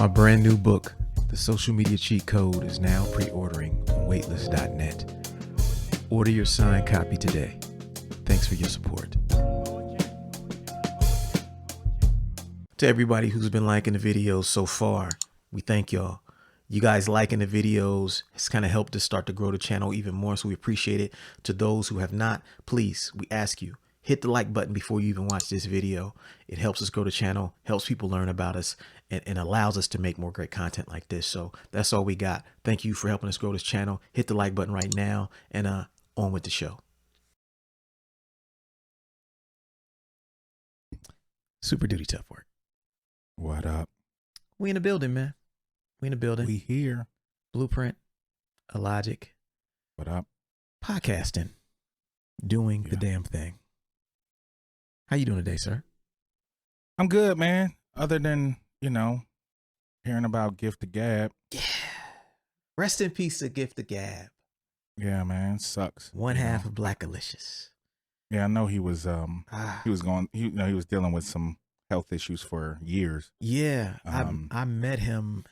My brand new book, The Social Media Cheat Code, is now pre-ordering on waitlist.net. Order your signed copy today. Thanks for your support. To everybody who's been liking the videos so far, we thank y'all. You guys liking the videos has kind of helped us start to grow the channel even more, so we appreciate it. To those who have not, please, we ask you, hit the like button before you even watch this video. It helps us grow the channel, helps people learn about us, and allows us to make more great content like this. So that's all we got. Thank you for helping us grow this channel. Hit the like button right now, and on with the show. Super duty tough work. What up? We in the building, man. We in the building. We here. Blueprint, Illogic. What up? Podcasting. Doing the damn thing. How you doing today, sir? I'm good, man. Other than, hearing about Gift to Gab. Yeah. Rest in peace to Gift to Gab. Yeah, man. Sucks. One half of Blackalicious. Yeah, I know he was he was dealing with some health issues for years. Yeah. I met him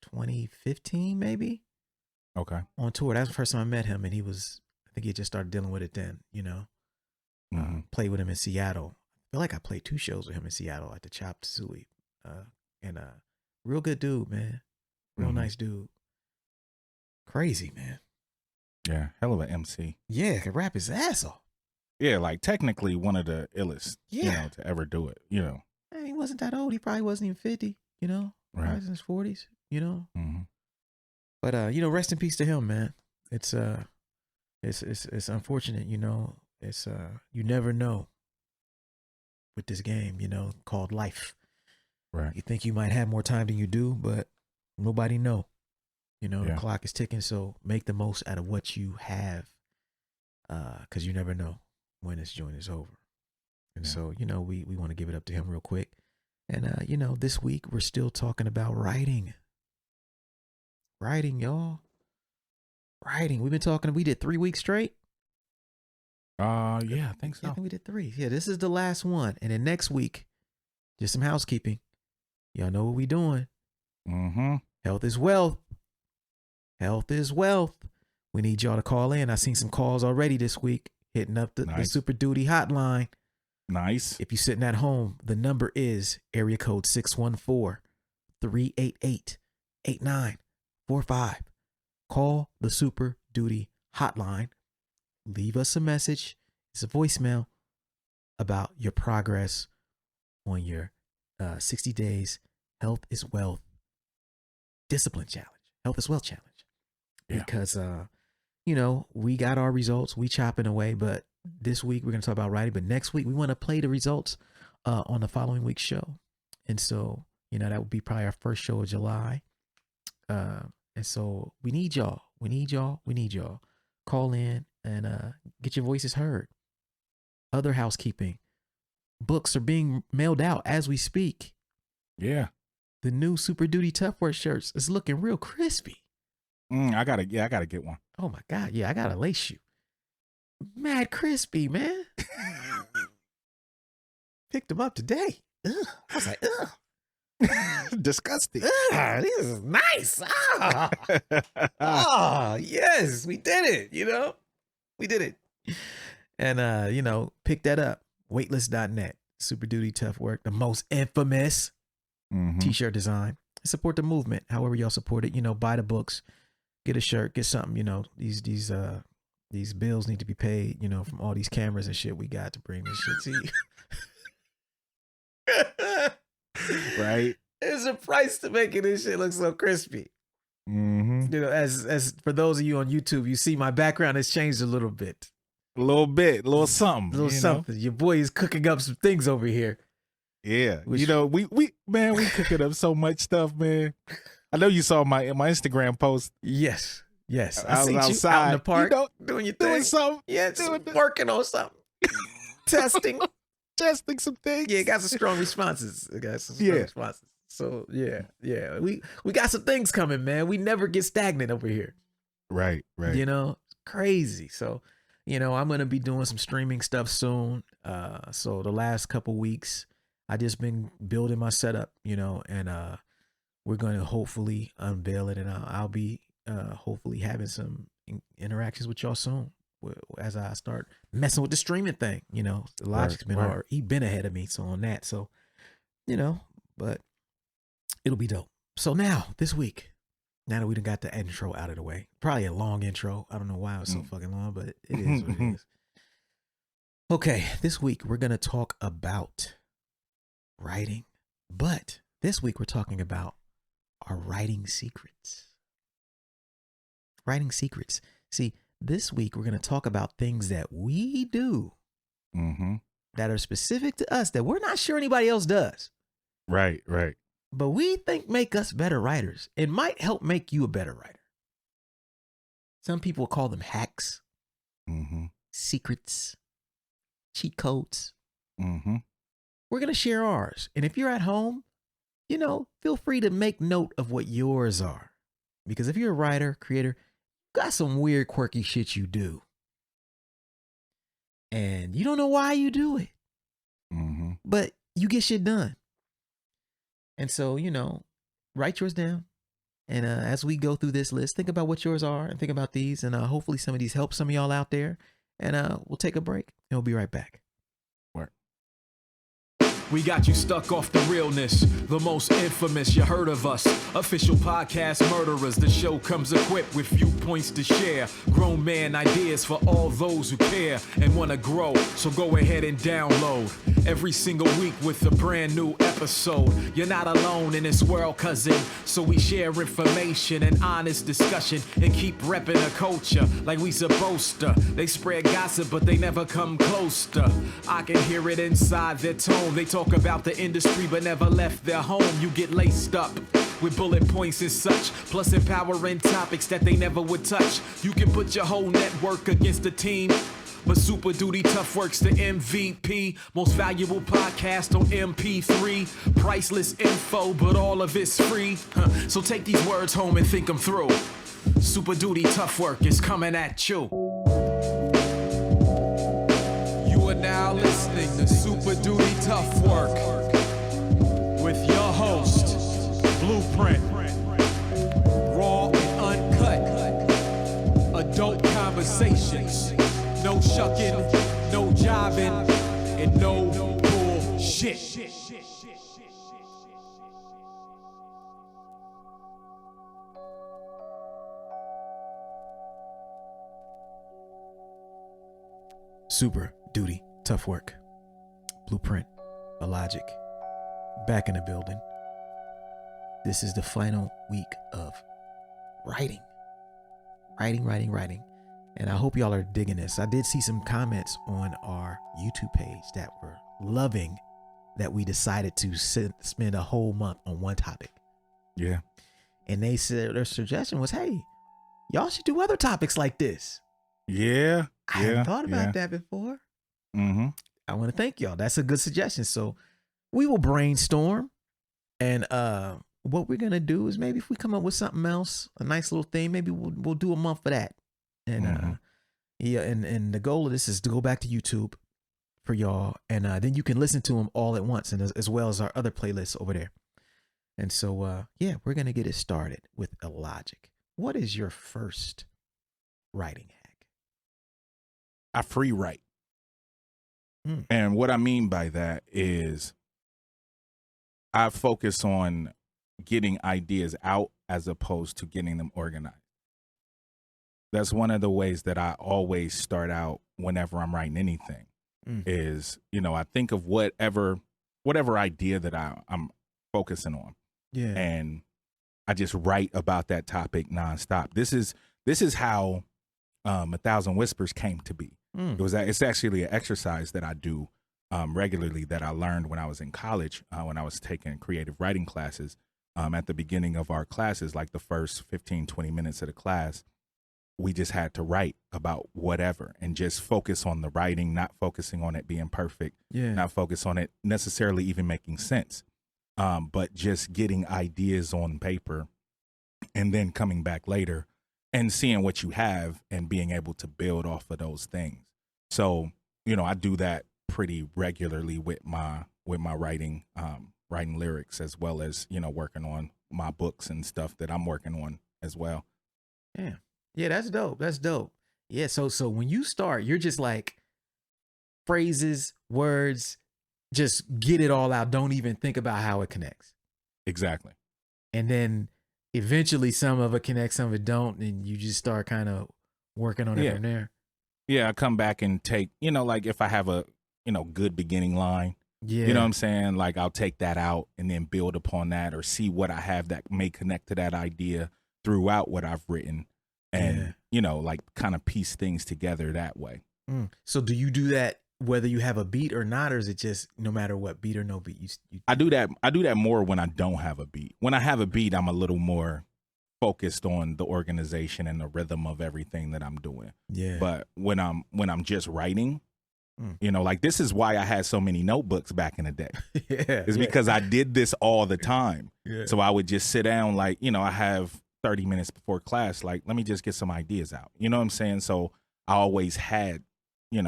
2015 maybe. Okay. On tour. That was the first time I met him, and I think he had just started dealing with it then, Played with him in Seattle. I feel like I played 2 shows with him in Seattle at the Chop Suey. And real good dude, man. Real nice dude. Crazy, man. Yeah, hell of an MC. Yeah, could rap his ass off. Yeah, like technically one of the illest, to ever do it, He wasn't that old. He probably wasn't even 50, Right. Probably in his 40s, Mm-hmm. But rest in peace to him, man. It's unfortunate, It's you never know with this game, called life. Right. You think you might have more time than you do, but nobody know. The clock is ticking, so make the most out of what you have, because you never know when this joint is over. And so, we want to give it up to him real quick. And, this week we're still talking about writing. Writing, y'all. Writing. We did 3 weeks straight. Yeah, I think so. I think we did 3. Yeah, this is the last one. And then next week, just some housekeeping. Y'all know what we doing. Mm-hmm. Health is wealth. Health is wealth. We need y'all to call in. I seen some calls already this week, hitting up the Super Duty hotline. Nice. If you're sitting at home, the number is area code 614-388-8945. Call the Super Duty hotline. Leave us a message. It's a voicemail about your progress on your 60 days Health is Wealth Discipline Challenge. Health is Wealth Challenge. Yeah. Because, we got our results. We chopping away. But this week we're going to talk about writing. But next week we want to play the results on the following week's show. And so, that would be probably our first show of July. And so we need y'all. We need y'all. Call in and get your voices heard. Other housekeeping. Books are being mailed out as we speak. Yeah. The new Super Duty Tough Work shirts is looking real crispy. I gotta get one. Oh my God. Yeah, I gotta lace you. Mad crispy, man. Picked them up today. Ugh. I was like, ugh. Disgusting. This is nice. Yes, we did it. We did it. And, pick that up. Waitlist.net. Super Duty Tough Work. The most infamous t-shirt design. Support the movement. However y'all support it, buy the books, get a shirt, get something, these bills need to be paid, from all these cameras and shit we got to bring this shit to you. Right. There's a price to making this shit look so crispy. Mm-hmm. As for those of you on YouTube, you see my background has changed a little bit. A little something. Something. Your boy is cooking up some things over here. Yeah. We cook it up so much stuff, man. I know you saw my Instagram post. Yes. I was outside you out in the park doing your thing. Doing something. Yeah, working on something. Testing some things. Yeah, got some strong responses. Responses. So yeah. We got some things coming, man. We never get stagnant over here. Right. Crazy. So, I'm gonna be doing some streaming stuff soon. So the last couple weeks, I just been building my setup, and we're going to hopefully unveil it, and I'll be hopefully having some interactions with y'all soon as I start messing with the streaming thing. You know, the Logic's been he been ahead of me, so on that. So, you know, but it'll be dope. So now this week, now that we done got the intro out of the way, probably a long intro. I don't know why it was so fucking long, but it is what it is. Okay, this week we're gonna talk about writing, but this week we're talking about our writing secrets. Writing secrets. See, this week we're going to talk about things that we do that are specific to us that we're not sure anybody else does. Right. But we think make us better writers. It might help make you a better writer. Some people call them hacks, secrets, cheat codes. We're going to share ours. And if you're at home, you know, feel free to make note of what yours are. Because if you're a writer, creator, you got some weird, quirky shit you do. And you don't know why you do it. But you get shit done. And so, you know, write yours down. And as we go through this list, think about what yours are and think about these. And hopefully some of these help some of y'all out there. And we'll take a break and we'll be right back. We got you stuck off the realness, the most infamous, you heard of us. Official podcast murderers, the show comes equipped with viewpoints to share. Grown man ideas for all those who care and want to grow, so go ahead and download. Every single week with a brand new episode. You're not alone in this world, cousin, so we share information and honest discussion and keep repping the culture like we supposed to. They spread gossip, but they never come close to. I can hear it inside their tone. They talk about the industry but never left their home. You get laced up with bullet points and such, plus empowering topics that they never would touch. You can put your whole network against the team, but Super Duty Tough Work's the MVP. Most valuable podcast on MP3. Priceless info, but all of it's free. So take these words home and think them through. Super Duty Tough Work is coming at you. You are now listening to Super Duty Tough Work with your host, Blueprint. Raw and uncut. Adult conversations. No shucking, no jiving, and no bullshit. Super Duty Tough Work. Blueprint, Illogic, back in the building. This is the final week of writing. And I hope y'all are digging this. I did see some comments on our YouTube page that were loving that we decided to spend a whole month on one topic. Yeah. And they said their suggestion was, hey, y'all should do other topics like this. Yeah. I hadn't thought about that before. I want to thank y'all. That's a good suggestion. So we will brainstorm. And what we're going to do is maybe if we come up with something else, a nice little thing, maybe we'll do a month for that. And and the goal of this is to go back to YouTube for y'all, and then you can listen to them all at once, and as well as our other playlists over there. And so we're gonna get it started with Illogic. What is your first writing hack? I free write. And what I mean by that is I focus on getting ideas out as opposed to getting them organized. That's one of the ways that I always start out whenever I'm writing anything is, you know, I think of whatever idea that I'm focusing on. Yeah. And I just write about that topic nonstop. This is how 1,000 Whispers came to be. It's actually an exercise that I do regularly that I learned when I was in college, when I was taking creative writing classes. At the beginning of our classes, like the first 15, 20 minutes of the class, we just had to write about whatever and just focus on the writing, not focusing on it being perfect, not focus on it necessarily even making sense, but just getting ideas on paper and then coming back later and seeing what you have and being able to build off of those things. So, you know, I do that pretty regularly with my writing, writing lyrics, as well as, you know, working on my books and stuff that I'm working on as well. Yeah. Yeah, that's dope. That's dope. Yeah, so when you start, you're just like phrases, words, just get it all out. Don't even think about how it connects. Exactly. And then eventually some of it connects, some of it don't, and you just start kind of working on it from there. Yeah, I come back and take, like if I have a, good beginning line, yeah, you know what I'm saying? Like I'll take that out and then build upon that or see what I have that may connect to that idea throughout what I've written and, like kind of piece things together that way. So do you do that whether you have a beat or not, or is it just no matter what, beat or no beat? You... I do that more when I don't have a beat. When I have a beat, I'm a little more focused on the organization and the rhythm of everything that I'm doing. Yeah. But when I'm just writing, like this is why I had so many notebooks back in the day. It's because I did this all the time. Yeah. So I would just sit down, like, I have 30 minutes before class, like, let me just get some ideas out. You know what I'm saying? So I always had,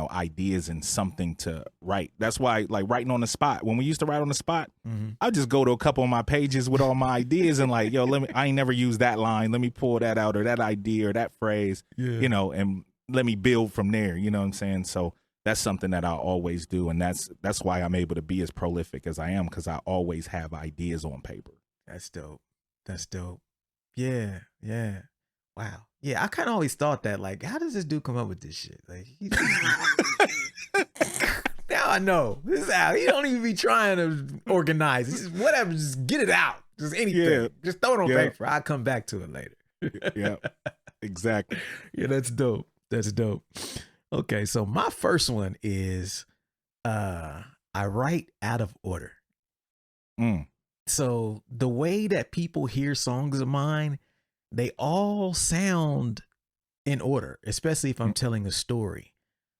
ideas and something to write. That's why, like, writing on the spot, when we used to write on the spot, I'd just go to a couple of my pages with all my ideas and like, yo, I ain't never used that line. Let me pull that out, or that idea or that phrase, and let me build from there. You know what I'm saying? So that's something that I always do. And that's why I'm able to be as prolific as I am, because I always have ideas on paper. That's dope. That's dope. Yeah. Yeah. Wow. Yeah, I kind of always thought that, like, how does this dude come up with this shit? Like, now I know. This is how he don't even be trying to organize. It's just whatever, just get it out. Just anything. Yeah. Just throw it on paper. I'll come back to it later. Yeah, exactly. Yeah, that's dope. That's dope. Okay, so my first one is I write out of order. So the way that people hear songs of mine, they all sound in order, especially if I'm telling a story.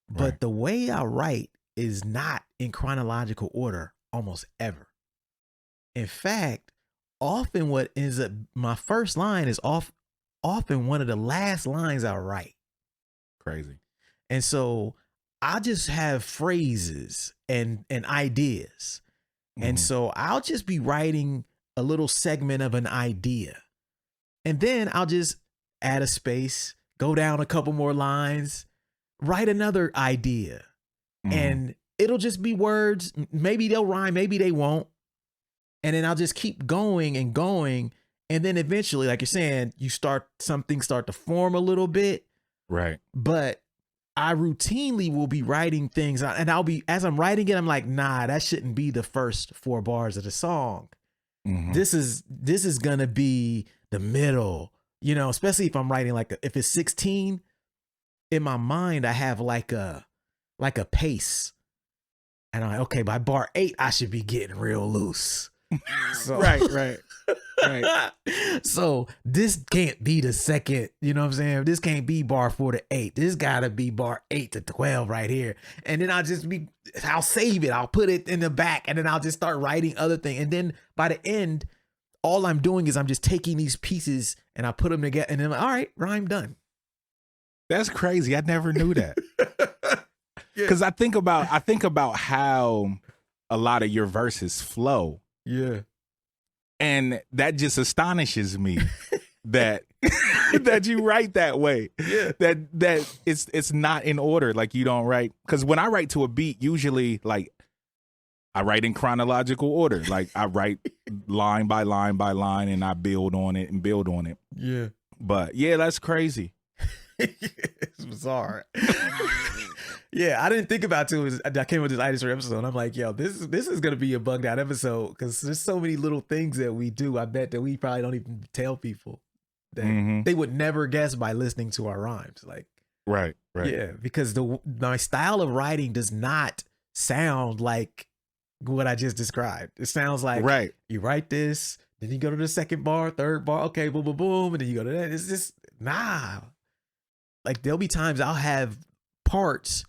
But the way I write is not in chronological order almost ever. In fact, often what ends up my first line is often one of the last lines I write. Crazy. And so I just have phrases and ideas. And so I'll just be writing a little segment of an idea. And then I'll just add a space, go down a couple more lines, write another idea. And it'll just be words. Maybe they'll rhyme, maybe they won't. And then I'll just keep going and going. And then eventually, like you're saying, something start to form a little bit. Right. But I routinely will be writing things, and as I'm writing it, I'm like, nah, that shouldn't be the first 4 bars of the song. This is gonna be the middle, especially if I'm writing if it's 16, in my mind, I have like a pace. And I'm like, okay, by bar 8, I should be getting real loose. So, right. So this can't be the second, you know what I'm saying? This can't be bar 4 to 8. This gotta be bar 8 to 12 right here. And then I'll save it. I'll put it in the back, and then I'll just start writing other things. And then by the end, all I'm doing is I'm just taking these pieces and I put them together, and then I'm like, all right, rhyme done. That's crazy. I never knew that. Because I think about how a lot of your verses flow. Yeah. And that just astonishes me that that you write that way. Yeah. That it's not in order. Like, you don't write, because when I write to a beat, usually, like, I write in chronological order. Like, I write line by line by line, and I build on it and build on it. Yeah. But yeah, that's crazy. It's bizarre. Yeah, I didn't think about it. I came with this idea for episode, and I'm like, yo, this is gonna be a bugged out episode, because there's so many little things that we do. I bet that we probably don't even tell people that they would never guess by listening to our rhymes. Like, right. Yeah, because my style of writing does not sound like what I just described. It sounds like you write this, then you go to the second bar, third bar, okay, boom, boom, boom, and then you go to that. It's just like, there'll be times I'll have parts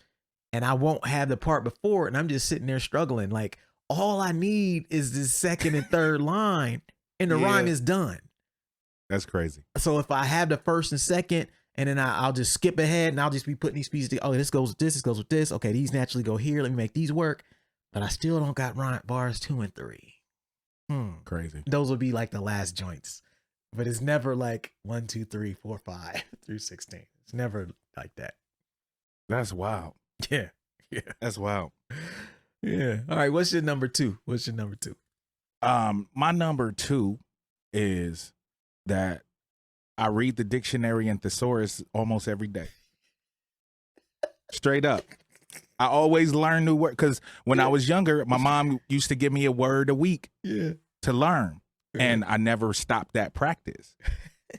and I won't have the part before, and I'm just sitting there struggling. Like, all I need is this second and third line, and the rhyme is done. That's crazy. So if I have the first and second, and then I'll just skip ahead, and I'll just be putting these pieces together. Oh, this goes with this, this goes with this. Okay, these naturally go here. Let me make these work. But I still don't got rhyme bars 2 and 3. Crazy. Those would be like the last joints. But it's never like 1, 2, 3, 4, 5 through 16. It's never like that. That's wild. Yeah. Yeah. That's wild. Yeah. All right. What's your number 2? My number 2 is that I read the dictionary and thesaurus almost every day. Straight up. I always learn new words because when I was younger, my mom used to give me a word a week to learn. And I never stopped that practice.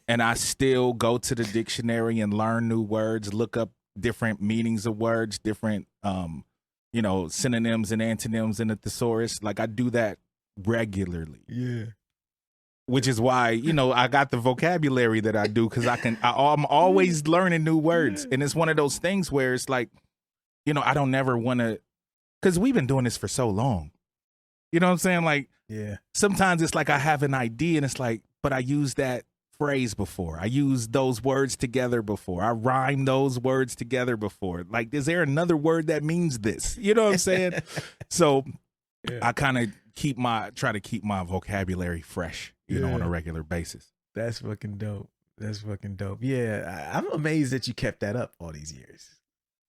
And I still go to the dictionary and learn new words, look up different meanings of words, different synonyms and antonyms in the thesaurus. Like I do that regularly. Yeah. Which is why, I got the vocabulary that I do because I'm always learning new words. And it's one of those things where it's like, I don't never want to, because we've been doing this for so long. You know what I'm saying? Like, yeah. Sometimes it's like I have an idea and it's like, but I used that phrase before. I used those words together before. I rhymed those words together before. Like, is there another word that means this? You know what I'm saying? So I kind of try to keep my vocabulary fresh, on a regular basis. That's fucking dope. Yeah. I'm amazed that you kept that up all these years.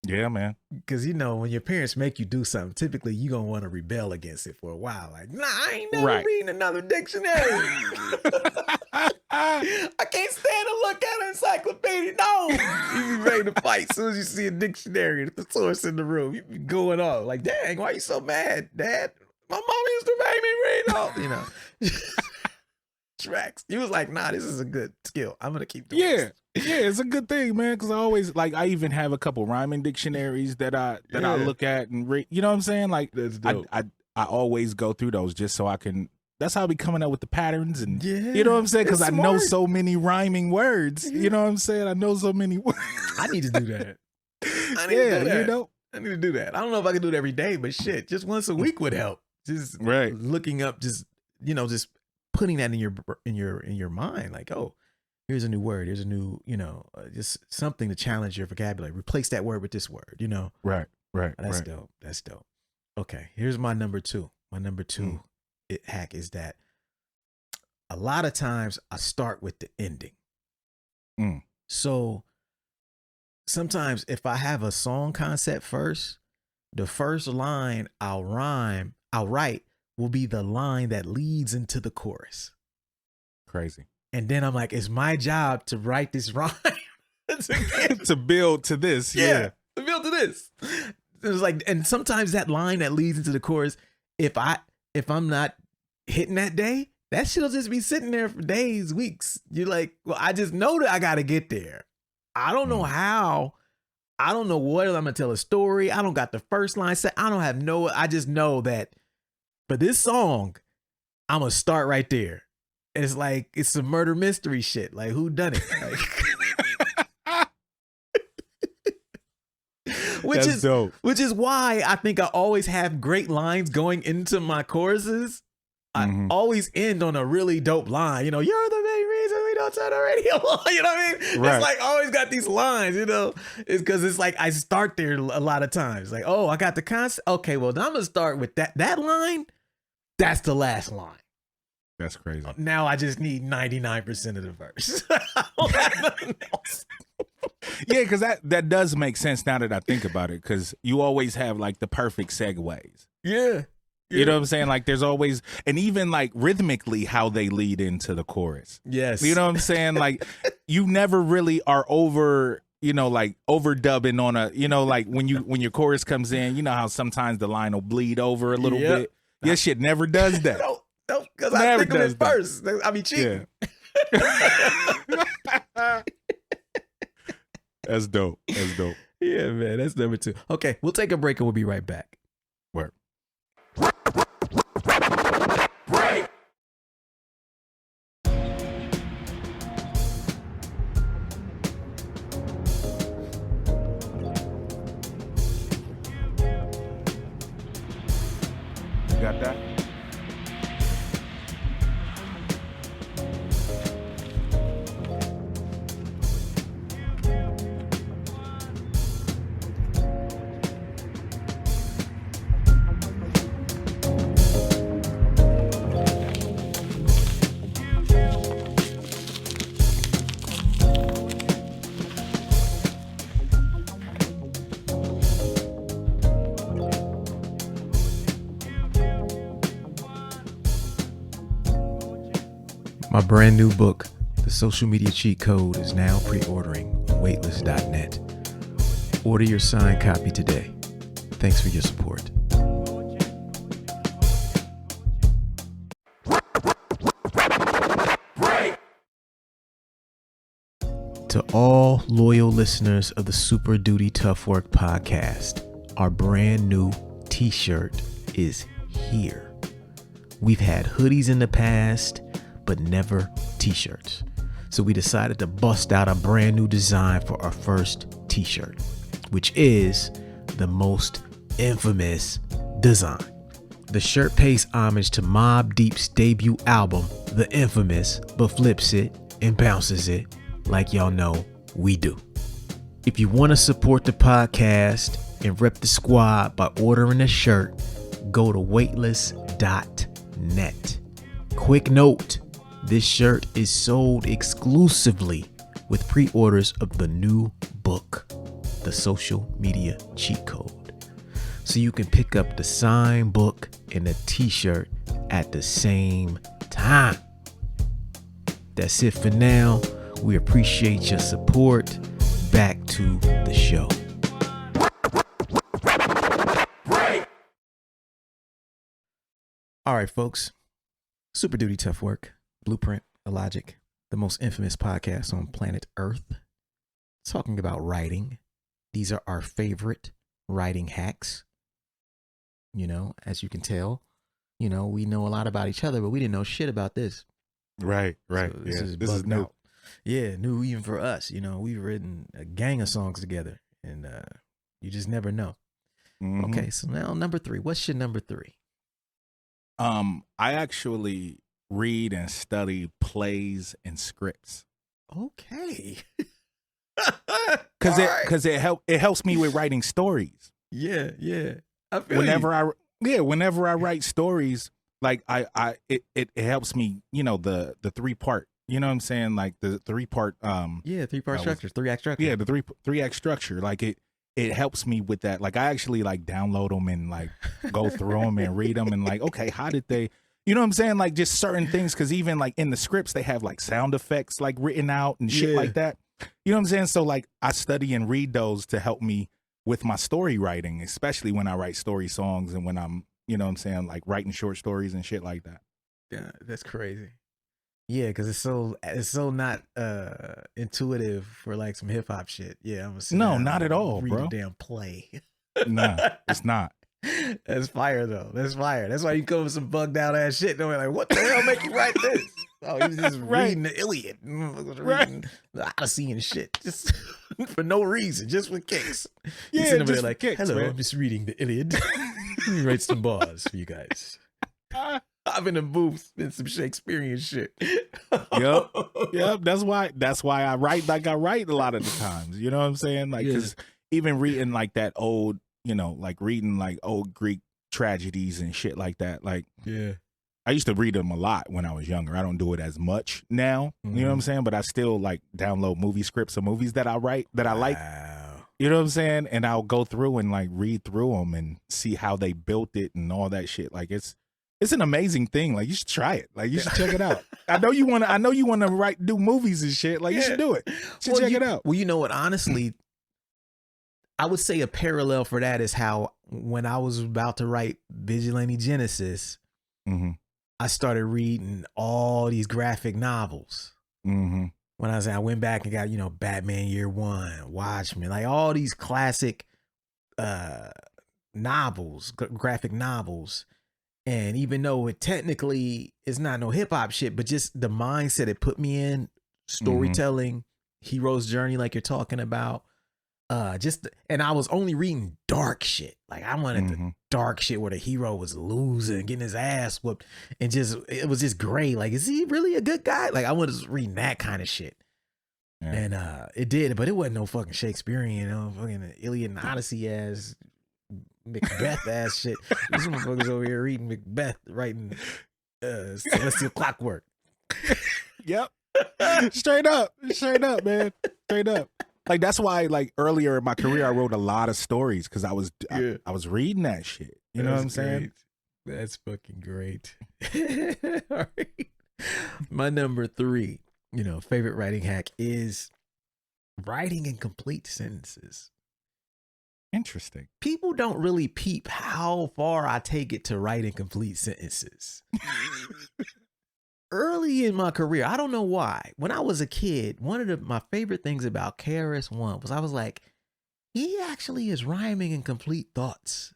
Yeah, man. Because, when your parents make you do something, typically you're going to want to rebel against it for a while. Like, nah, I ain't never reading another dictionary. I can't stand to look at an encyclopedia. No. You be ready to fight as soon as you see a dictionary and the source in the room. You be going off. Like, dang, why are you so mad, Dad? My mom used to make me read all, tracks. You was like, nah, this is a good skill. I'm going to keep doing this. Yeah, it's a good thing, man, because I always, I even have a couple rhyming dictionaries that I look at and read. You know what I'm saying? Like, that's dope. I always go through those just so I can, that's how I be coming up with the patterns. And you know what I'm saying? Because I know so many rhyming words. You know what I'm saying? I know so many words. I need to do that. I need to do that. I don't know if I can do it every day, but shit, just once a week would help. Just looking up, just putting that in your mind. Like, oh, here's a new word. Here's a new, just something to challenge your vocabulary. Replace that word with this word, Right. That's dope. That's dope. Okay. Here's my number 2. My number 2 hack is that a lot of times I start with the ending. So sometimes if I have a song concept first, the first line I'll write will be the line that leads into the chorus. Crazy. And then I'm like, it's my job to write this rhyme to build to this. Yeah. To build to this. It was like, and sometimes that line that leads into the chorus, if I'm not hitting that day, that shit'll just be sitting there for days, weeks. You're like, well, I just know that I got to get there. I don't know how. I don't know what I'm going to tell a story. I don't got the first line set. I just know that for this song, I'm going to start right there. And it's like, it's some murder mystery shit. Like, who done it? Like, which is why I think I always have great lines going into my choruses. I always end on a really dope line. You're the main reason we don't turn the radio on. You know what I mean? Right. It's like always got these lines, It's because it's like I start there a lot of times. Like, oh, I got the concept. Okay, well, then I'm going to start with that line. That's the last line. That's crazy. Now I just need 99% of the verse. I don't have nothing else. Yeah, because that does make sense now that I think about it, because you always have like the perfect segues. Yeah. You know what I'm saying? Like there's always, and even like rhythmically how they lead into the chorus. Yes. You know what I'm saying? Like you never really are over, like overdubbing on a, like when your chorus comes in, how sometimes the line will bleed over a little bit. Your shit never does that. No, because I think of it first. I be cheating. Yeah. That's dope. Yeah, man. That's number 2. Okay, we'll take a break and we'll be right back. Word. Break. You got that? My brand new book, The Social Media Cheat Code, is now pre-ordering on weightless.net. Order your signed copy today. Thanks for your support. To all loyal listeners of the Super Duty Tough Work podcast, our brand new t-shirt is here. We've had hoodies in the past, but never t-shirts. So we decided to bust out a brand new design for our first t-shirt, which is the most infamous design. The shirt pays homage to Mobb Deep's debut album, The Infamous, but flips it and bounces it like y'all know we do. If you want to support the podcast and rep the squad by ordering a shirt, go to weightless.net. Quick note, this shirt is sold exclusively with pre-orders of the new book, The Social Media Cheat Code. So you can pick up the signed book and the t-shirt at the same time. That's it for now. We appreciate your support. Back to the show. All right, folks. Super Duty Tough Work, Blueprint, Illogic, the most infamous podcast on planet Earth. Talking about writing. These are our favorite writing hacks. You know, as you can tell, we know a lot about each other, but we didn't know shit about this. Right. So this is new. Out. Yeah, new even for us. We've written a gang of songs together, and you just never know. Mm-hmm. Okay, so now number 3. What's your number 3? I actually read and study plays and scripts. Okay. Because it helps me with writing stories. Yeah. I feel whenever I write stories, like it helps me, the 3-part. You know what I'm saying? Like the 3-part 3-part structure, 3-act structure. Yeah, the 3-act structure. Like it helps me with that. Like I actually like download them and like go through them and read them and like, okay, how did they, you know what I'm saying? Like just certain things, because even like in the scripts they have like sound effects like written out and shit like that. You know what I'm saying? So like I study and read those to help me with my story writing, especially when I write story songs and when I'm, you know what I'm saying, like writing short stories and shit like that. Yeah, that's crazy. Yeah, because it's so not intuitive for like some hip hop shit. Yeah, no, not at all, read bro. a damn play. No, it's not. That's fire though. That's fire. That's why you come with some bugged out ass shit. They're like, what the hell make you write this? Oh, he was just reading the Iliad, reading the Odyssey and shit, just for no reason, just with kicks. Yeah, just like, kicks, hello, man. I'm just reading the Iliad. Let me write some bars for you guys. I'm in the booth, spin some Shakespearean shit. Yep. That's why I write like I write a lot of the times. You know what I'm saying? Like, because even reading like that old, like reading like old Greek tragedies and shit like that. Like, I used to read them a lot when I was younger. I don't do it as much now. You know what I'm saying? But I still like download movie scripts of movies that I write that I like. You know what I'm saying? And I'll go through and like read through them and see how they built it and all that shit. Like it's an amazing thing. Like you should try it. Like you should check it out. I know you want to do movies and shit. Like you should do it. Check it out. Well, you know what? Honestly, I would say a parallel for that is how when I was about to write Vigilante Genesis, I started reading all these graphic novels. When I went back and got, Batman Year One, Watchmen, like all these classic novels, graphic novels. And even though it technically is not no hip hop shit, but just the mindset it put me in, storytelling, hero's journey, like you're talking about, and I was only reading dark shit. Like I wanted the dark shit where the hero was losing, getting his ass whooped, and it was just gray. Like, is he really a good guy? Like I was reading that kind of shit. Yeah. And it did, but it wasn't no fucking Shakespearean, fucking Iliad and Odyssey ass Macbeth ass shit. These motherfuckers over here reading Macbeth, writing Celestial Clockwork. Yep. Straight up, man. Straight up. Like that's why, like earlier in my career, I wrote a lot of stories because I was reading that shit. You know what I'm saying? That's fucking great. All right. My number 3, favorite writing hack is writing in complete sentences. Interesting. People don't really peep how far I take it to write in complete sentences. Early in my career, I don't know why. When I was a kid, one of my favorite things about KRS-One was I was like, he actually is rhyming in complete thoughts.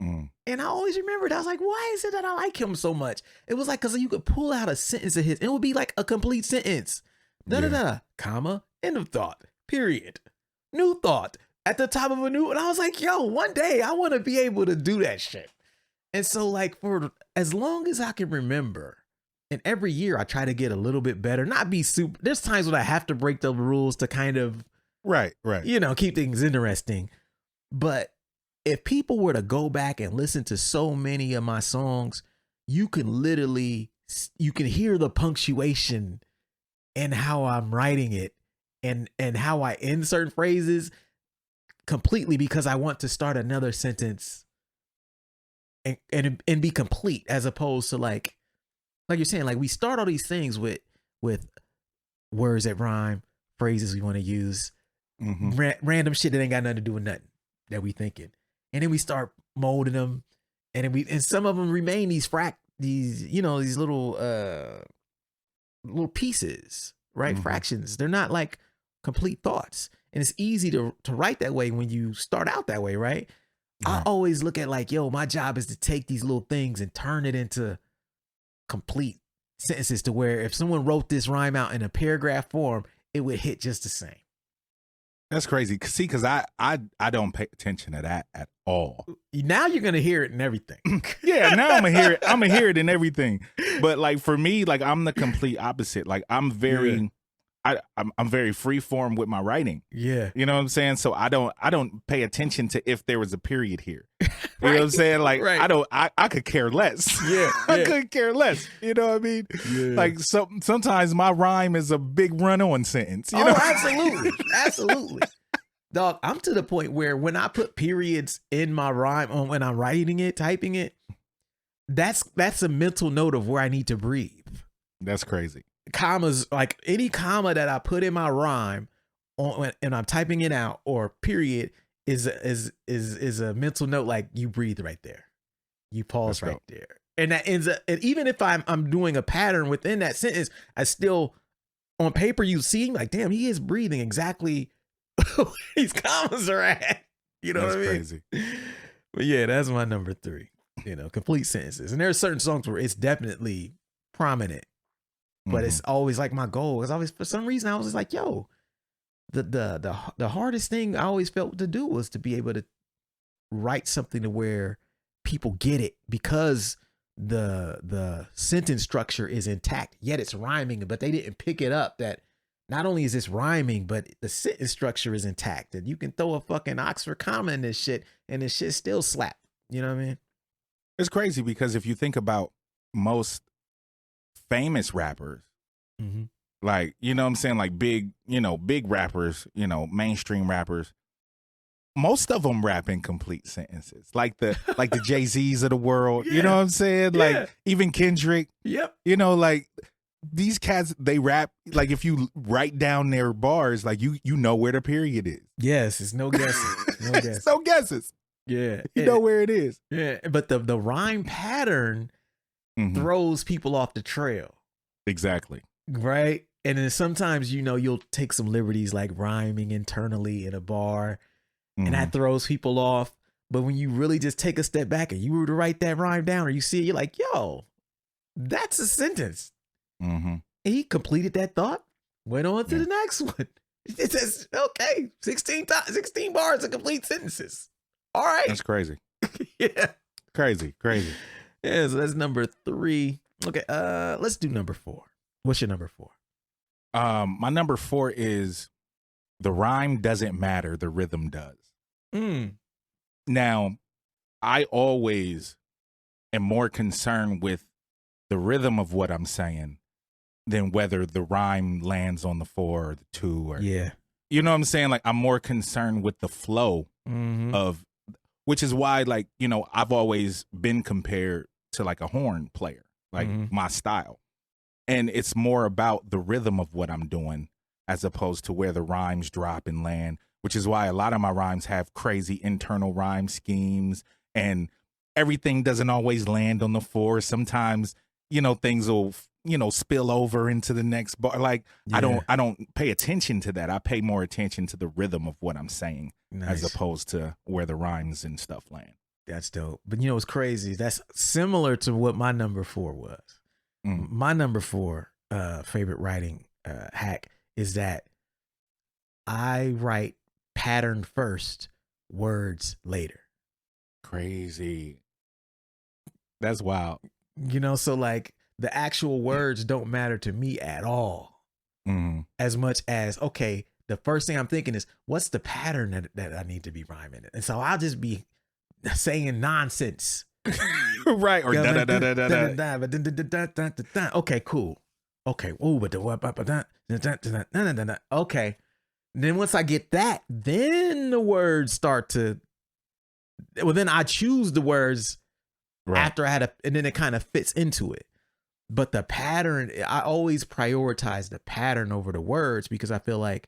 Mm. And I always remembered, I was like, why is it that I like him so much? It was like, because you could pull out a sentence of his, it would be like a complete sentence. Da-da-da, comma, end of thought, period. New thought, at the top of a new, and I was like, yo, one day I want to be able to do that shit. And so like for as long as I can remember, and every year I try to get a little bit better, not be super, there's times when I have to break the rules to kind of, right. Keep things interesting. But if people were to go back and listen to so many of my songs, you can hear the punctuation and how I'm writing it and how I end certain phrases completely because I want to start another sentence and be complete, as opposed to like you're saying, like we start all these things with words that rhyme, phrases we want to use, random shit that ain't got nothing to do with nothing that we thinking. And then we start molding them, and some of them remain these little pieces, right? Fractions. They're not like complete thoughts. And it's easy to write that way when you start out that way, right? I always look at like, yo, my job is to take these little things and turn it into complete sentences to where if someone wrote this rhyme out in a paragraph form, it would hit just the same. That's crazy. See, because I don't pay attention to that at all. Now you're gonna hear it in everything. Yeah, now I'm gonna hear it. I'm gonna hear it in everything. But like for me, like I'm the complete opposite. Like I'm very, I'm very free form with my writing. Yeah, you know what I'm saying. So I don't pay attention to if there was a period here. You know what I'm saying? Like I could care less. Yeah, I could care less. You know what I mean? Yeah. Like sometimes my rhyme is a big run-on sentence. You know? Absolutely. Dog, I'm to the point where when I put periods in my rhyme when I'm writing it, typing it, that's a mental note of where I need to breathe. That's crazy. Commas, like any comma that I put in my rhyme and I'm typing it out, or period is a mental note, like you breathe right there, you pause right there, and that ends up. And even if I'm doing a pattern within that sentence, I still on paper you see like, damn, he is breathing exactly where these commas are at. You know what I mean? Crazy. But yeah, that's my number 3. Complete sentences, and there are certain songs where it's definitely prominent. But it's always like my goal. It's always, for some reason, I was just like, yo, the hardest thing I always felt to do was to be able to write something to where people get it, because the sentence structure is intact, yet it's rhyming, but they didn't pick it up that not only is this rhyming, but the sentence structure is intact. And you can throw a fucking Oxford comma in this shit and this shit still slap. You know what I mean? It's crazy because if you think about most famous rappers, like, you know what I'm saying, like big rappers, mainstream rappers, most of them rap in complete sentences, like the Jay-Z's of the world. You know what I'm saying? Like even Kendrick. Yep. Like these cats, they rap like if you write down their bars, like you know where the period is. Yes, it's no guesses. No guesses. No guesses. Yeah, you know where it is. Yeah, but the rhyme pattern throws people off the trail. Exactly. Right. And then sometimes, you'll take some liberties like rhyming internally in a bar, and that throws people off. But when you really just take a step back and you were to write that rhyme down, or you see it, you're like, yo, that's a sentence. And he completed that thought, went on to the next one. It says, okay, 16 bars of complete sentences. All right. That's crazy. Yeah. Crazy. Yeah, so that's number 3. Okay, let's do number 4. What's your number 4? My number 4 is the rhyme doesn't matter, the rhythm does. Now, I always am more concerned with the rhythm of what I'm saying than whether the rhyme lands on the 4 or the 2 or you know what I'm saying? Like I'm more concerned with the flow of, which is why, like, I've always been compared to like a horn player, like my style. And it's more about the rhythm of what I'm doing as opposed to where the rhymes drop and land, which is why a lot of my rhymes have crazy internal rhyme schemes, and everything doesn't always land on the four. Sometimes, things will, spill over into the next bar. Like, Yeah. I don't pay attention to that. I pay more attention to the rhythm of what I'm saying Nice. as opposed to where the rhymes and stuff land. That's dope. But what's crazy? That's similar to what my number 4 was. Mm. My number 4 favorite writing hack is that I write pattern first, words later. Crazy. That's wild. So like the actual words don't matter to me at all. Mm. As much as, okay, the first thing I'm thinking is, what's the pattern that I need to be rhyming in? And so I'll just be saying nonsense. Right. Or da da da da da da. Okay, cool. Okay. Ooh, but okay. Then once I get that, then the words start to. Well, then I choose the words after I had and then it kind of fits into it. But the pattern, I always prioritize the pattern over the words because I feel like,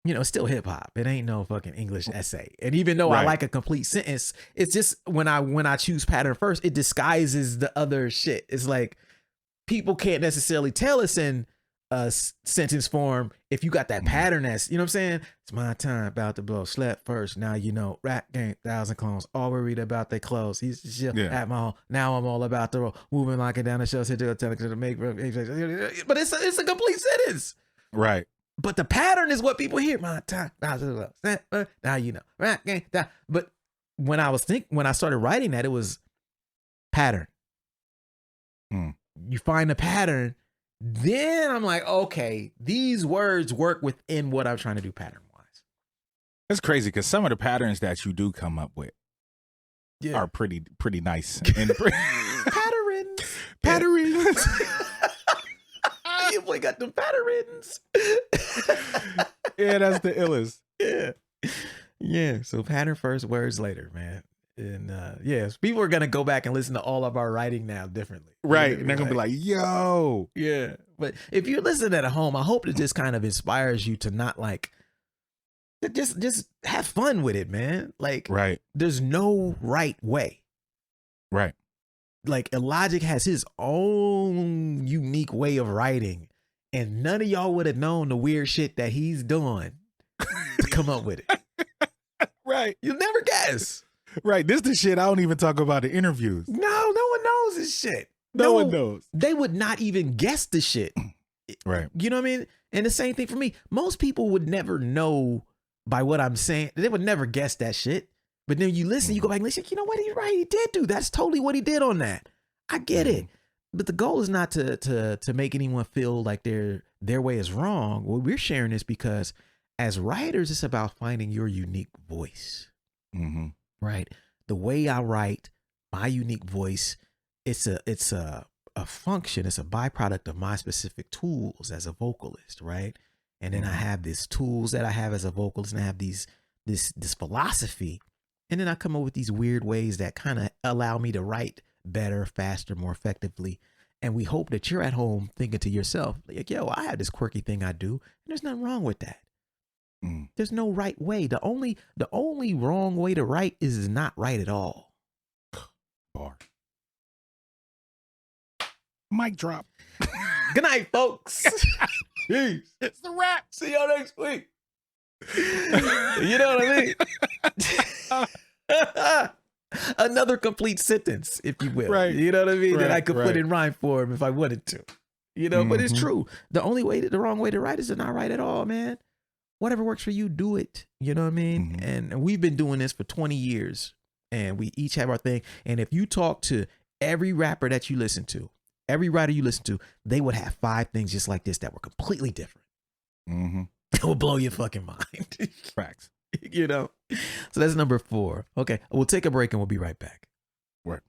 it's still hip hop. It ain't no fucking English essay. And even though I like a complete sentence, it's just when I choose pattern first, it disguises the other shit. It's like people can't necessarily tell us in a sentence form if you got that pattern that's, you know what I'm saying? It's my time, about to blow, slept first. Now rap game, 1,000 clones, all we read about their clothes. He's at my home. Now I'm all about the roll, moving like it down the show, to make. But it's a complete sentence. Right. But the pattern is what people hear. My time, now rap game. But when I started writing that, it was pattern. Mm. You find the pattern. Then I'm like, okay, these words work within what I'm trying to do pattern wise. It's crazy because some of the patterns that you do come up with are pretty nice. And patterns. You boy got them patterns. Yeah, that's the illest. Yeah. So pattern first, words later, man. And people are gonna go back and listen to all of our writing now differently. Right. And they're gonna be like, yo. Yeah. But if you're listening at home, I hope it just kind of inspires you to not like just have fun with it, man. Like, there's no right way. Right. Like Illogic has his own unique way of writing, and none of y'all would have known the weird shit that he's doing to come up with it. Right. You'll never guess. Right. This the shit I don't even talk about in interviews. No one knows this shit. No one knows. They would not even guess the shit. Right. You know what I mean? And the same thing for me. Most people would never know by what I'm saying. They would never guess that shit. But then you listen, you go back and listen, you know what? He's right. He did do. That's totally what he did on that. I get it. But the goal is not to make anyone feel like their way is wrong. Well, we're sharing this because as writers, it's about finding your unique voice. Mm-hmm. Right. The way I write, my unique voice, it's a function. It's a byproduct of my specific tools as a vocalist. Right. And then I have these tools that I have as a vocalist, and I have this philosophy. And then I come up with these weird ways that kind of allow me to write better, faster, more effectively. And we hope that you're at home thinking to yourself, like, yo, I have this quirky thing I do. And there's nothing wrong with that. There's no right way. The only wrong way to write is not right at all. Bar. Mic drop. Good night, folks. Peace. It's the wrap. See y'all next week. You know what I mean? Another complete sentence, if you will. Right. You know what I mean? Right, that I could put right. in rhyme form if I wanted to. You know, but it's true. The wrong way to write is to not write at all, man. Whatever works for you, do it. You know what I mean? And we've been doing this for 20 years, and we each have our thing. And if you talk to every rapper that you listen to, every writer you listen to, they would have 5 things just like this that were completely different. It will blow your fucking mind. Facts. You know? So that's number 4. Okay, we'll take a break and we'll be right back. Right.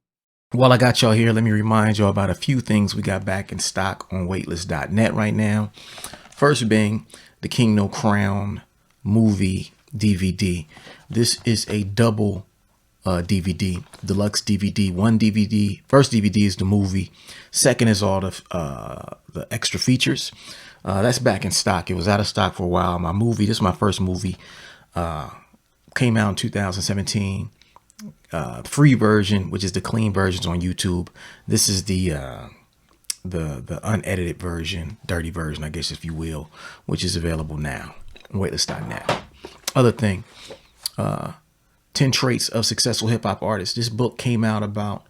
While I got y'all here, let me remind y'all about a few things we got back in stock on waitlist.net right now. First being the King No Crown movie DVD. This is a double DVD, deluxe DVD. One DVD, first DVD is the movie. Second is all the extra features. That's back in stock. It was out of stock for a while. My movie, this is my first movie, came out in 2017. Free version, which is the clean versions on YouTube. This is the unedited version, dirty version, I guess, if you will, which is available now on Weightless.net. Other thing, 10 Traits of Successful Hip Hop Artists. This book came out about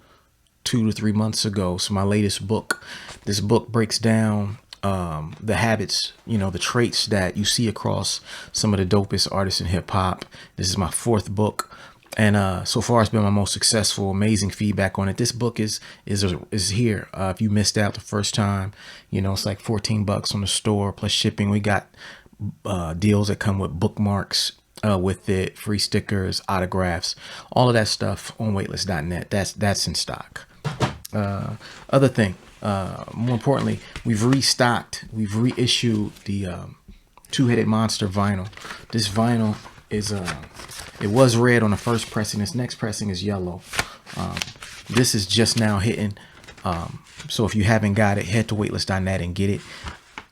2 to 3 months ago. So my latest book. This book breaks down the habits, the traits that you see across some of the dopest artists in hip hop. This is my 4th book. And so far, it's been my most successful. Amazing feedback on it. This book is here. If you missed out the first time, it's like $14 on the store plus shipping. We got deals that come with bookmarks with it, free stickers, autographs, all of that stuff on Weightless.net. That's in stock. Other thing, more importantly, we've restocked. We've reissued the Two-Headed Monster vinyl. This vinyl is it was red on the first pressing. This next pressing is yellow. This is just now hitting. So if you haven't got it, head to Weightless.net and get it.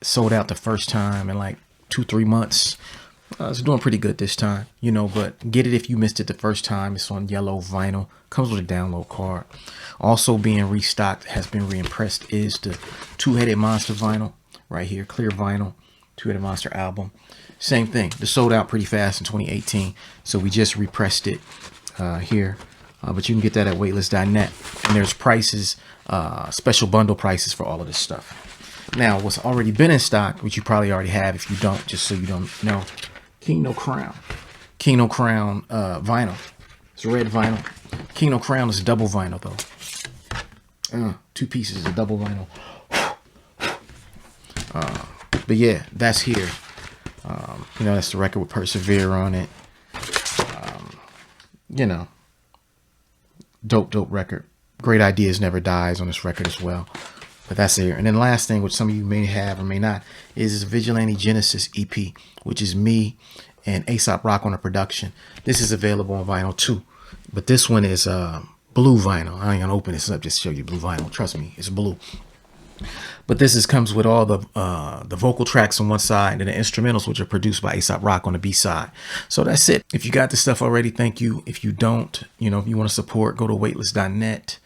Sold out the first time in like 2-3 months. It's doing pretty good this time, but get it if you missed it the first time. It's on yellow vinyl. Comes with a download card. Also being restocked, has been reimpressed, is the Two-Headed Monster vinyl right here. Clear vinyl. Two-Headed Monster album. Same thing. It sold out pretty fast in 2018. So we just repressed it here. But you can get that at Weightless.net. And there's prices, special bundle prices for all of this stuff. Now, what's already been in stock, which you probably already have if you don't, just so you don't know, Kingno Crown. Kingno Crown vinyl. It's red vinyl. Kingno Crown is double vinyl, though. 2 pieces is a double vinyl. But yeah, that's here. That's the record with Persevere on it. Dope record. Great Ideas Never Dies on this record as well. But that's here. And then last thing, which some of you may have or may not, is Vigilante Genesis EP, which is me and Aesop Rock on the production. This is available on vinyl too. But this one is blue vinyl. I ain't gonna open this up just to show you blue vinyl. Trust me, it's blue. But this comes with all the vocal tracks on one side and the instrumentals, which are produced by Aesop Rock on the B side. So that's it. If you got this stuff already, thank you. If you don't, if you want to support, go to Weightless.net.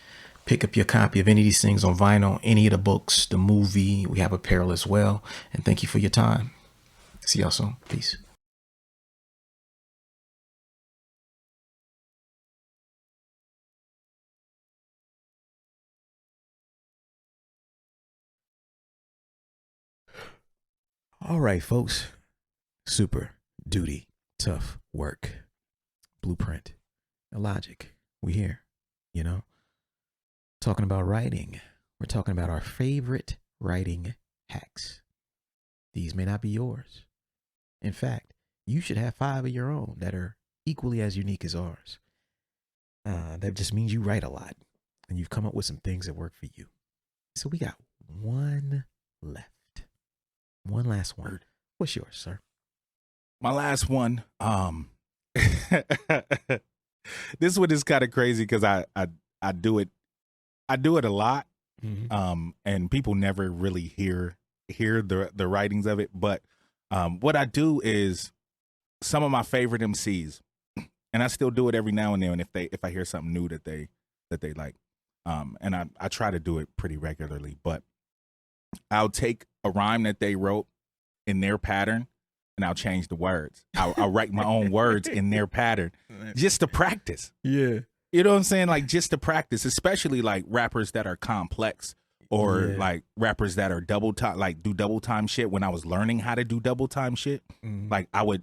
Pick up your copy of any of these things on vinyl, any of the books, the movie. We have apparel as well. And thank you for your time. See y'all soon. Peace. All right, folks. Super duty, tough work, blueprint, Illogic. We here, talking about writing. We're talking about our favorite writing hacks. These may not be yours. In fact, you should have 5 of your own that are equally as unique as ours. That just means you write a lot and you've come up with some things that work for you. So we got one left. One last one. What's yours, sir? My last one. This one is kind of crazy because I do it. I do it a lot. Mm-hmm. And people never really hear the writings of it. But what I do is some of my favorite MCs, and I still do it every now and then if I hear something new that they like. And I try to do it pretty regularly, but I'll take a rhyme that they wrote in their pattern and I'll change the words. I'll write my own words in their pattern just to practice. Yeah. You know what I'm saying? Like just to practice, especially like rappers that are complex or like rappers that are double time, do double time shit. When I was learning how to do double time shit, like I would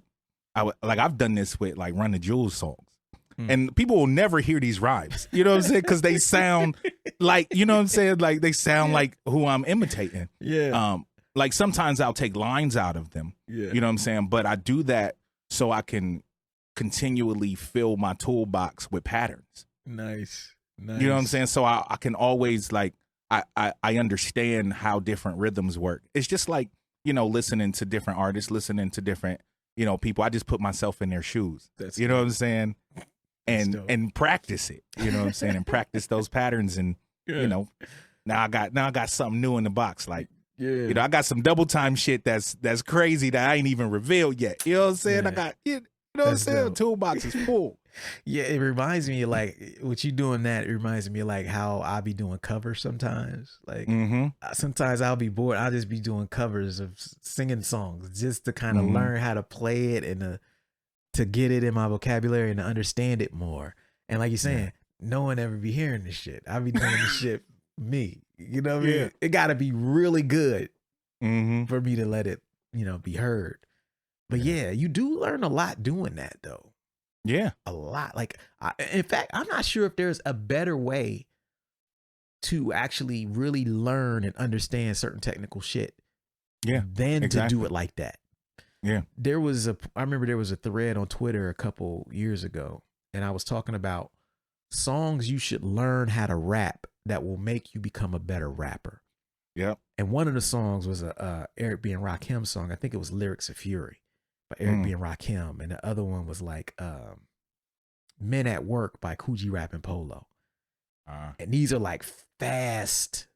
like I've done this with like Run the Jewels songs. And people will never hear these rhymes. You know what I'm saying? Because they sound like, you know what I'm saying? Like they sound like who I'm imitating. Yeah. Like sometimes I'll take lines out of them. Yeah. You know what I'm saying? But I do that so I can continually fill my toolbox with patterns. Nice. You know what I'm saying? So I can always like, I understand how different rhythms work. It's just like, listening to different artists, listening to different, people. I just put myself in their shoes. You know what I'm saying? and practice it. You know what I'm saying? And practice those patterns. And you know, now I got something new in the box. Like, you know, I got some double time shit that's crazy that I ain't even revealed yet. You know what I'm saying? I got, you know what I'm saying? The toolbox is full. Yeah, it reminds me of like what you doing that. It reminds me of like how I be doing covers sometimes. Like sometimes I'll be bored. I'll just be doing covers of singing songs just to kind of learn how to play it and to get it in my vocabulary and to understand it more. And like you're saying, no one ever be hearing this shit. I be doing this shit me. You know what I mean? It got to be really good for me to let it, you know, be heard. But yeah, you do learn a lot doing that though. Yeah. A lot. Like, in fact, I'm not sure if there's a better way to actually really learn and understand certain technical shit than to do it like that. Yeah. I remember there was a thread on Twitter a couple years ago, and I was talking about songs you should learn how to rap that will make you become a better rapper. Yep. And one of the songs was a Eric B. and Rakim song. I think it was Lyrics of Fury by Eric B. and Rakim. And the other one was like Men at Work by Coogee Rap and Polo. And these are like fast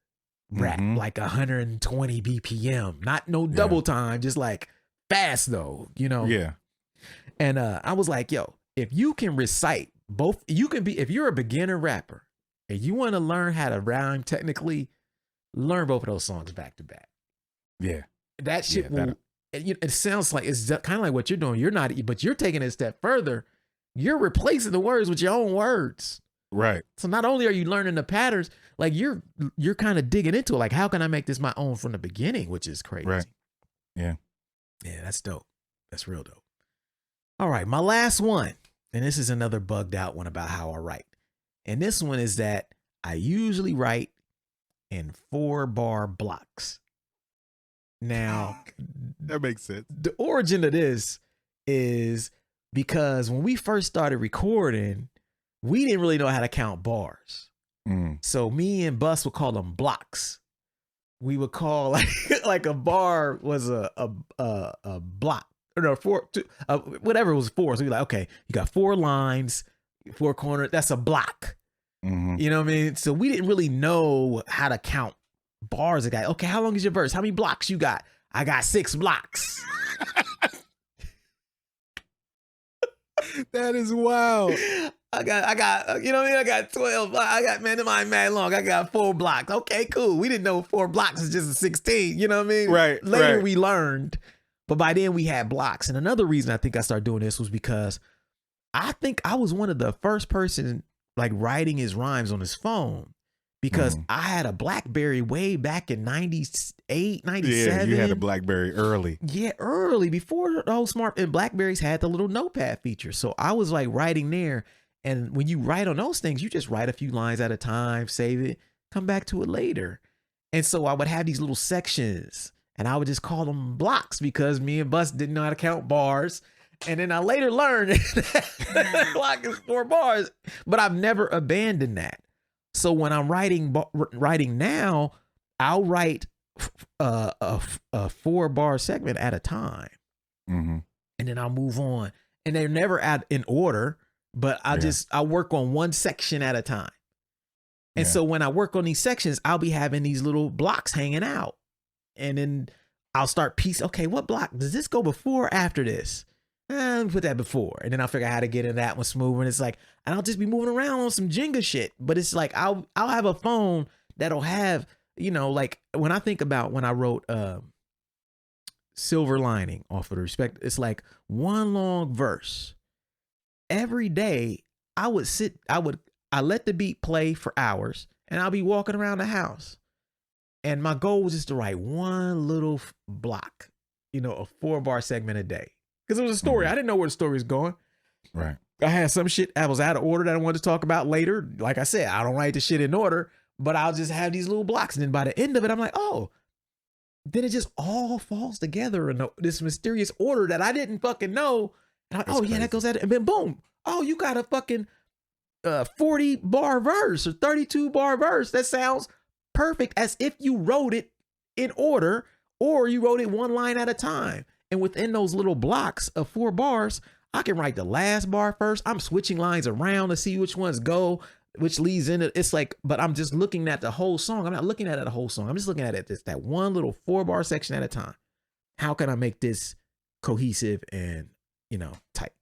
rap, like 120 BPM. Not no double time, just like fast though, you know? Yeah. And I was like, yo, if you can recite both, if you're a beginner rapper and you want to learn how to rhyme technically, learn both of those songs back to back. Yeah. That shit will, it sounds like it's kind of like what you're doing. But you're taking it a step further. You're replacing the words with your own words. Right. So not only are you learning the patterns, like you're kind of digging into it. Like, how can I make this my own from the beginning? Which is crazy. Right. Yeah. Yeah, that's dope. That's real dope. All right, my last one. And this is another bugged out one about how I write. And this one is that I usually write in 4-bar blocks. Now, that makes sense. The origin of this is because when we first started recording, we didn't really know how to count bars. So me and Bus would call them blocks. We would call like a bar was a block. Or no, whatever it was 4. So we're like, okay, you got 4 lines, 4 corners. That's a block. You know what I mean? So we didn't really know how to count bars. Okay, how long is your verse? How many blocks you got? I got 6 blocks. That is wild. I got, you know what I mean? I got 12. I got, man, am I mad long? I got 4 blocks. Okay, cool. We didn't know 4 blocks is just a 16. You know what I mean? Right. Later we learned, but by then we had blocks. And another reason I think I started doing this was because I think I was one of the first person like writing his rhymes on his phone, because I had a BlackBerry way back in 98, 97. Yeah, you had a BlackBerry early. Yeah, early, before the whole smart, and BlackBerries had the little notepad feature. So I was like writing there. And when you write on those things, you just write a few lines at a time, save it, come back to it later. And so I would have these little sections and I would just call them blocks because me and Bus didn't know how to count bars. And then I later learned that block is 4 bars, but I've never abandoned that. So when I'm writing now, I'll write a 4-bar segment at a time. And then I'll move on. And they're never in order, but I work on one section at a time. And so when I work on these sections, I'll be having these little blocks hanging out. And then I'll start okay, what block? Does this go before or after this? Let me put that before. And then I'll figure out how to get in that one smooth. And it's like, and I'll just be moving around on some Jenga shit. But it's like, I'll have a phone that'll have, you know, like when I think about when I wrote Silver Lining off of the Respect, it's like one long verse. Every day I let the beat play for hours and I'll be walking around the house. And my goal was just to write one little block, you know, a 4-bar segment a day. Because it was a story. I didn't know where the story was going. Right. I had some shit that was out of order that I wanted to talk about later. Like I said, I don't write the shit in order, but I'll just have these little blocks. And then by the end of it, I'm like, oh, then it just all falls together in this mysterious order that I didn't fucking know. And I'm like, crazy. That goes at it. And then boom. Oh, you got a fucking 40-bar verse or 32-bar verse. That sounds perfect, as if you wrote it in order or you wrote it one line at a time. And within those little blocks of 4 bars, I can write the last bar first. I'm switching lines around to see which ones go, which leads into it's like, but I'm just looking at the whole song. I'm not looking at it the whole song. I'm just looking at it just that one little 4-bar section at a time. How can I make this cohesive and, tight?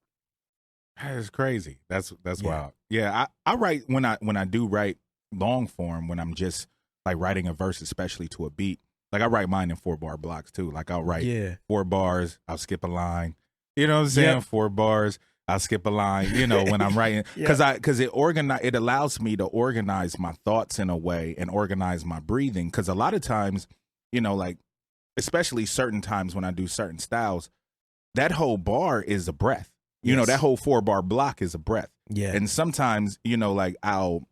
That is crazy. That's wild. Yeah, I write when I do write long form, when I'm just like writing a verse, especially to a beat. Like I write mine in 4-bar blocks too. Like I'll write 4 bars, I'll skip a line. You know what I'm saying? 4 bars, I'll skip a line. When I'm writing, because it allows me to organize my thoughts in a way and organize my breathing. Because a lot of times, like especially certain times when I do certain styles, that whole bar is a breath. That whole 4-bar block is a breath. Yeah. And sometimes, like I'll,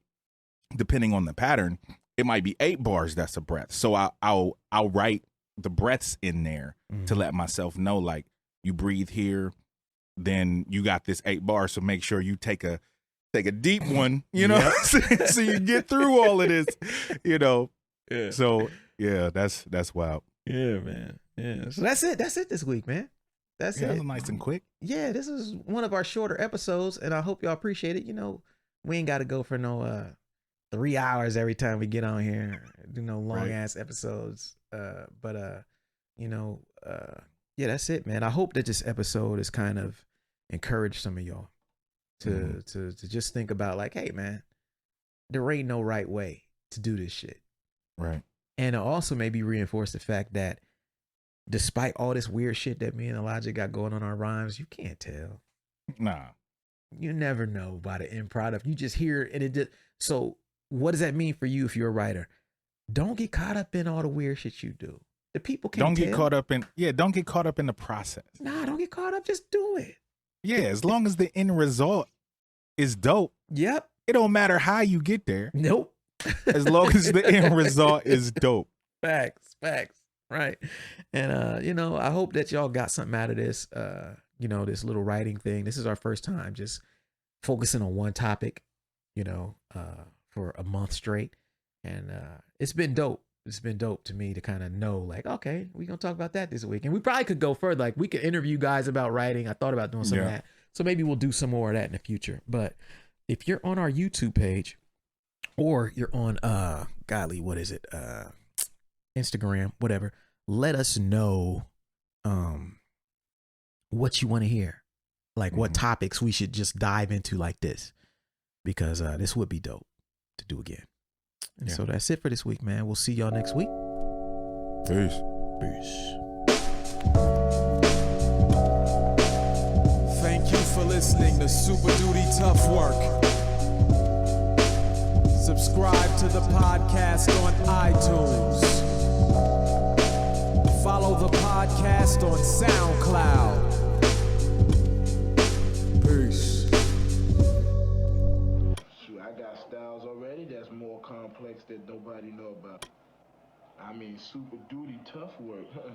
depending on the pattern, it might be 8 bars that's a breath. So I'll write the breaths in there to let myself know, like, you breathe here, then you got this 8 bars. So make sure you take a deep one, so you get through all of this, Yeah. So yeah, that's wild. Yeah, man. Yeah. So that's it. That's it this week, man. That's it. That was nice and quick. Yeah, this is one of our shorter episodes, and I hope y'all appreciate it. We ain't got to go for no 3 hours every time we get on here, do no long ass episodes. Yeah, that's it, man. I hope that this episode has kind of encouraged some of y'all to just think about, like, hey, man, there ain't no right way to do this shit. Right. And it also maybe reinforce the fact that despite all this weird shit that me and Illogic got going on our rhymes, you can't tell. Nah. You never know by the end product. You just hear it, and it just. So what does that mean for you if you're a writer? Don't get caught up in all the weird shit you do. The people can't don't get tell. caught up in don't get caught up in the process. Nah, don't get caught up. Just do it. Yeah, as long as the end result is dope. Yep. It don't matter how you get there. Nope. As long as the end result is dope. Facts. Right. And I hope that y'all got something out of this. This little writing thing. This is our first time just focusing on one topic, for a month straight. And it's been dope. It's been dope to me to kind of know, like, okay, we're going to talk about that this week. And we probably could go further. Like, we could interview guys about writing. I thought about doing some of that. So maybe we'll do some more of that in the future. But if you're on our YouTube page or you're on, what is it? Instagram, whatever. Let us know what you want to hear. Like what topics we should just dive into like this. Because this would be dope to do again. And so that's it for this week, man. We'll see y'all next week. Peace. Thank you for listening to Super Duty Tough Work. Subscribe to the podcast on iTunes. Follow the podcast on SoundCloud. Peace. I got styles already that's more complex that nobody know about. I mean, super duty tough work, huh?